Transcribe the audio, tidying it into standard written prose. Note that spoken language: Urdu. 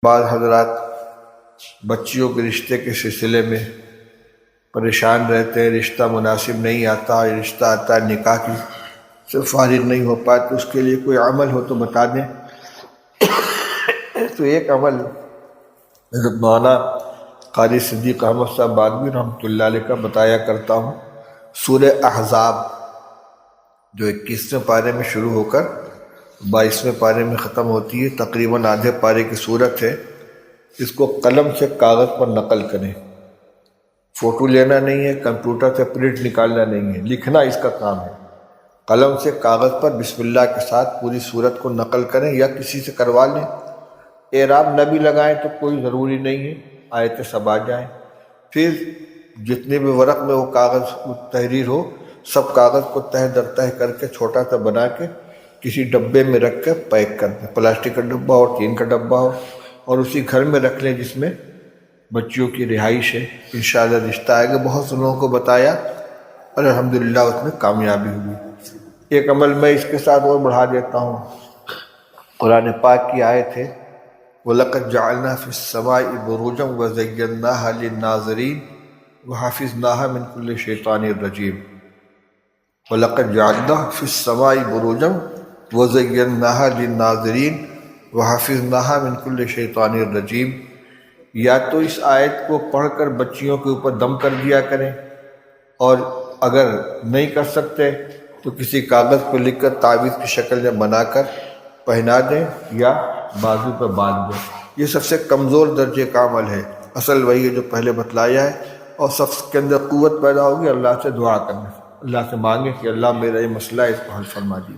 بعض حضرات بچیوں کے رشتے کے سلسلے میں پریشان رہتے ہیں، رشتہ مناسب نہیں آتا، رشتہ آتا ہے نکاح کی سے فارغ نہیں ہو پاتے، اس کے لیے کوئی عمل ہو تو بتا دیں۔ تو ایک عمل حضرت مولانا قاری صدیق احمد صاحب بادمی رحمۃ اللہ علیہ کا بتایا کرتا ہوں۔ سورہ احزاب جو 21ویں پارے میں شروع ہو کر 22ویں پارے میں ختم ہوتی ہے، تقریباً آدھے پارے کی صورت ہے۔ اس کو قلم سے کاغذ پر نقل کریں، فوٹو لینا نہیں ہے، کمپیوٹر سے پرنٹ نکالنا نہیں ہے، لکھنا اس کا کام ہے۔ قلم سے کاغذ پر بسم اللہ کے ساتھ پوری صورت کو نقل کریں یا کسی سے کروا لیں۔ اعراب نہ بھی لگائیں تو کوئی ضروری نہیں ہے، آیتیں سب آ جائیں۔ پھر جتنے بھی ورق میں وہ کاغذ تحریر ہو، سب کاغذ کو تہہ در تہہ کر کے چھوٹا سا بنا کے کسی ڈبے میں رکھ کے پیک کر دیں، پلاسٹک کا ڈبہ ہو، ٹین کا ڈبہ ہو، اور اسی گھر میں رکھ لیں جس میں بچیوں کی رہائش ہے۔ انشاءاللہ رشتہ آئے گا۔ بہت سے لوگوں کو بتایا اور الحمدللہ اس میں کامیابی ہوئی۔ ایک عمل میں اس کے ساتھ اور بڑھا دیتا ہوں۔ قرآن پاک کی آیت ہے وَلَقَدْ جَعَلْنَا فِي السَّمَاءِ بُرُوجًا وَزَيَّنَّاهَا لِلنَّاظِرِينَ وَحَفِظْنَاهَا مِنْ كُلِّ شَيْطَانٍ رَجِيمٍ۔ وَلَقَدْ جَعَلْنَا فِي السَّمَاءِ بُرُوجًا وَزَيَّنَّاهَا لِلنَّاظِرِينَ وَحَفِظْنَاهَا مِنْ كُلِّ شَيْطَانٍ رَجِيمٍ۔ یا تو اس آیت کو پڑھ کر بچیوں کے اوپر دم کر دیا کریں، اور اگر نہیں کر سکتے تو کسی کاغذ پہ لکھ کر تعویذ کی شکل میں بنا کر پہنا دیں یا بازو پہ باندھ دیں۔ یہ سب سے کمزور درجے کا عمل ہے۔ اصل وہی ہے جو پہلے بتلایا ہے، اور سب کے اندر قوت پیدا ہوگی اللہ سے دعا کرنے سے۔ اللہ سے مانگیں کہ اللہ میرا یہ مسئلہ ہے، اس کو حل فرما دیجیے۔